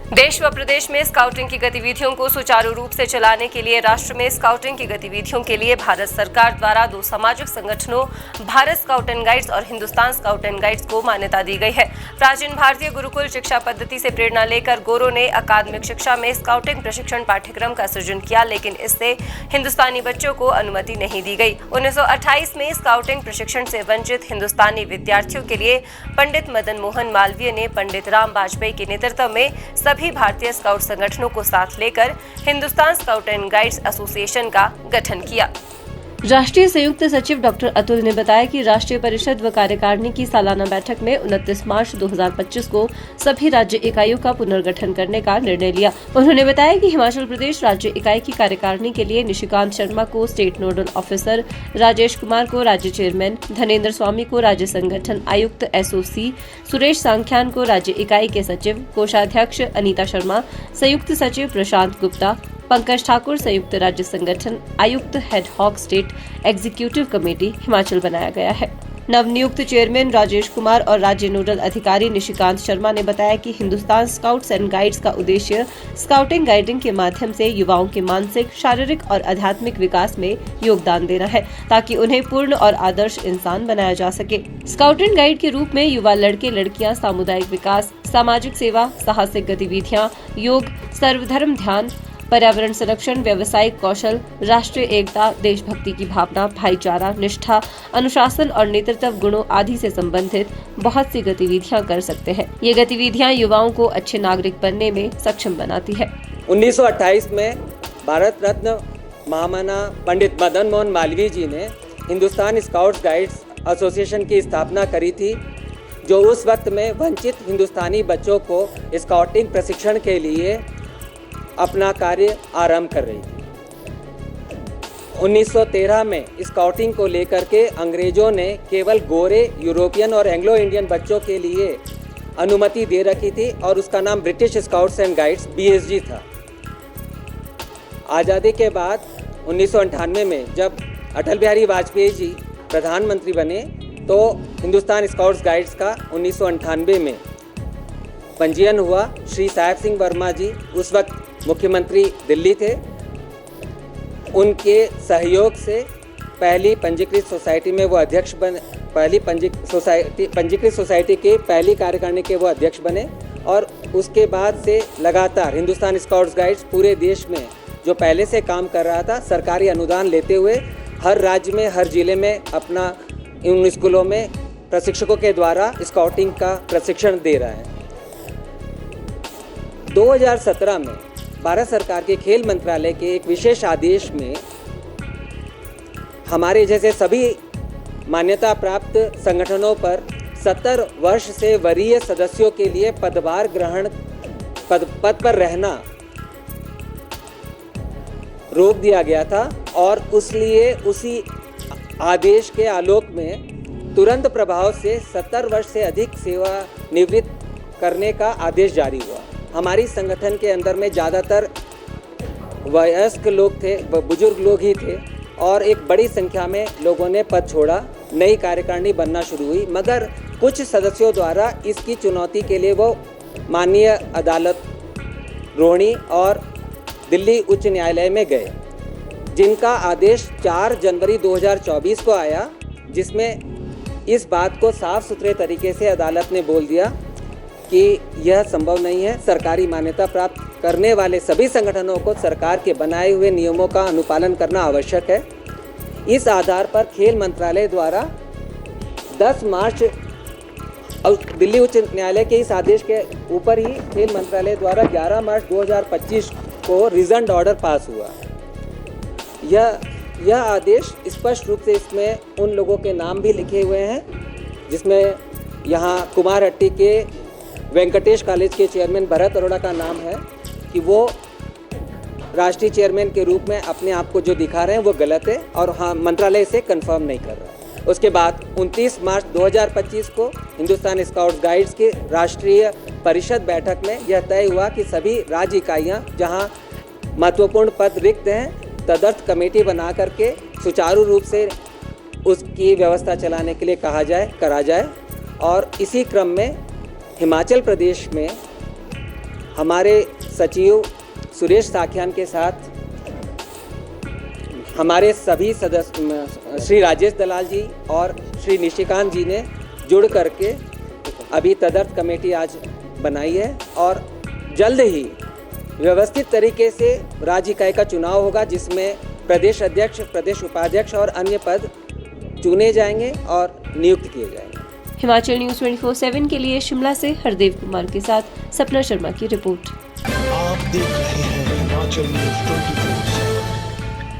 देश व प्रदेश में स्काउटिंग की गतिविधियों को सुचारू रूप से चलाने के लिए राष्ट्र में स्काउटिंग की गतिविधियों के लिए भारत सरकार द्वारा 2 सामाजिक संगठनों भारत स्काउट एंड गाइड्स और हिंदुस्तान स्काउट एंड गाइड्स को मान्यता दी गई है। प्राचीन भारतीय गुरुकुल शिक्षा पद्धति से प्रेरणा लेकर गोरों ने अकादमिक शिक्षा में स्काउटिंग प्रशिक्षण पाठ्यक्रम का सृजन किया, लेकिन इससे हिंदुस्तानी बच्चों को अनुमति नहीं दी गई। 1928 में स्काउटिंग प्रशिक्षण से वंचित हिंदुस्तानी विद्यार्थियों के लिए पंडित मदन मोहन मालवीय ने पंडित राम वाजपेयी के नेतृत्व में सभी भारतीय स्काउट संगठनों को साथ लेकर Hindustan scout and guides association का गठन किया। राष्ट्रीय संयुक्त सचिव डॉक्टर अतुल ने बताया कि राष्ट्रीय परिषद व कार्यकारिणी की सालाना बैठक में 29 मार्च 2025 को सभी राज्य इकाइयों का पुनर्गठन करने का निर्णय लिया। उन्होंने बताया कि हिमाचल प्रदेश राज्य इकाई की कार्यकारिणी के लिए निशिकांत शर्मा को state nodal officer, Rajesh Kumar को राज्य चेयरमैन, धनेन्द्र स्वामी को राज्य संगठन आयुक्त एसओसी, सुरेश सांख्यान को राज्य इकाई के सचिव, कोषाध्यक्ष अनीता शर्मा, संयुक्त सचिव प्रशांत गुप्ता, पंकज ठाकुर संयुक्त राज्य संगठन आयुक्त ad hoc state executive committee Himachal बनाया गया है। नवनियुक्त चेयरमैन राजेश कुमार और राज्य नोडल अधिकारी निशिकांत शर्मा ने बताया कि हिंदुस्तान स्काउट्स एंड गाइड्स का उद्देश्य स्काउटिंग गाइडिंग के माध्यम से युवाओं के मानसिक, शारीरिक और आध्यात्मिक विकास में योगदान देना है, ताकि उन्हें पूर्ण और आदर्श इंसान बनाया जा सके। स्काउट एंड गाइड के रूप में युवा लड़के लड़कियां सामुदायिक विकास, सामाजिक सेवा, साहसिक गतिविधियां, योग, सर्वधर्म ध्यान, पर्यावरण संरक्षण, व्यावसायिक कौशल, राष्ट्रीय एकता, देशभक्ति की भावना, भाईचारा, निष्ठा, अनुशासन और नेतृत्व गुणों आदि से संबंधित बहुत सी गतिविधियां कर सकते हैं। ये गतिविधियां युवाओं को अच्छे नागरिक बनने में सक्षम बनाती है। 1928 में भारत रत्न महामना पंडित मदन मोहन मालवीय जी ने हिंदुस्तान स्काउट्स गाइड्स एसोसिएशन की स्थापना करी थी, जो उस वक्त में वंचित हिंदुस्तानी बच्चों को स्काउटिंग प्रशिक्षण के लिए अपना कार्य आरंभ कर रही थी। 1913 में स्काउटिंग को लेकर के अंग्रेजों ने केवल गोरे, यूरोपियन और एंग्लो इंडियन बच्चों के लिए अनुमति दे रखी थी और उसका नाम British scouts and guides BSG था। आज़ादी के बाद 1998 में जब अटल बिहारी वाजपेयी जी प्रधानमंत्री बने तो हिंदुस्तान स्काउट्स गाइड्स का 1998 में पंजीयन हुआ। श्री साहेब सिंह वर्मा जी उस वक्त मुख्यमंत्री दिल्ली थे। उनके सहयोग से पहली पंजीकृत सोसाइटी में वो अध्यक्ष बने, पंजीकृत सोसाइटी के पहली कार्यकारिणी के वो अध्यक्ष बने और उसके बाद से लगातार हिंदुस्तान स्काउट्स गाइड्स पूरे देश में जो पहले से काम कर रहा था, सरकारी अनुदान लेते हुए हर राज्य में, हर जिले में अपना उन स्कूलों में प्रशिक्षकों के द्वारा स्काउटिंग का प्रशिक्षण दे रहा है। 2017 में भारत सरकार के खेल मंत्रालय के एक विशेष आदेश में हमारे जैसे सभी मान्यता प्राप्त संगठनों पर 70 वर्ष से वरीय सदस्यों के लिए पदभार ग्रहण पद पर रहना रोक दिया गया था और उसलिए उसी आदेश के आलोक में तुरंत प्रभाव से 70 वर्ष से अधिक सेवा निवृत्त करने का आदेश जारी हुआ। हमारी संगठन के अंदर में ज़्यादातर वयस्क लोग थे, बुजुर्ग लोग ही थे और एक बड़ी संख्या में लोगों ने पद छोड़ा, नई कार्यकारिणी बनना शुरू हुई। मगर कुछ सदस्यों द्वारा इसकी चुनौती के लिए वो माननीय अदालत रोहिणी और दिल्ली उच्च न्यायालय में गए, जिनका आदेश 4 जनवरी 2024 को आया, जिसमें इस बात को साफ सुथरे तरीके से अदालत ने बोल दिया कि यह संभव नहीं है। सरकारी मान्यता प्राप्त करने वाले सभी संगठनों को सरकार के बनाए हुए नियमों का अनुपालन करना आवश्यक है। इस आधार पर खेल मंत्रालय द्वारा 10 मार्च और दिल्ली उच्च न्यायालय के इस आदेश के ऊपर ही खेल मंत्रालय द्वारा 11 मार्च 2025 को रिजल्ट ऑर्डर पास हुआ। यह आदेश स्पष्ट रूप से इसमें उन लोगों के नाम भी लिखे हुए हैं, जिसमें यहाँ कुमारहट्टी के वेंकटेश कॉलेज के चेयरमैन भरत अरोड़ा का नाम है कि वो राष्ट्रीय चेयरमैन के रूप में अपने आप को जो दिखा रहे हैं वो गलत है और हाँ, मंत्रालय इसे कंफर्म नहीं कर रहा है। उसके बाद 29 मार्च 2025 को हिंदुस्तान स्काउट्स गाइड्स की राष्ट्रीय परिषद बैठक में यह तय हुआ कि सभी राज्य इकाइयाँ जहाँ महत्वपूर्ण पद रिक्त हैं, तदर्थ कमेटी बना करके सुचारू रूप से उसकी व्यवस्था चलाने के लिए करा जाए। और इसी क्रम में हिमाचल प्रदेश में हमारे सचिव सुरेश साख्यान के साथ हमारे सभी सदस्य श्री राजेश दलाल जी और श्री निशिकांत जी ने जुड़ करके अभी तदर्थ कमेटी आज बनाई है और जल्द ही व्यवस्थित तरीके से राज्य इकाई का चुनाव होगा, जिसमें प्रदेश अध्यक्ष, प्रदेश उपाध्यक्ष और अन्य पद चुने जाएंगे और नियुक्त किए जाएंगे। हिमाचल न्यूज़ 24/7 के लिए शिमला से हरदेव कुमार के साथ सपना शर्मा की रिपोर्ट। आप देख रहे हैं हिमाचल न्यूज़ 24/7।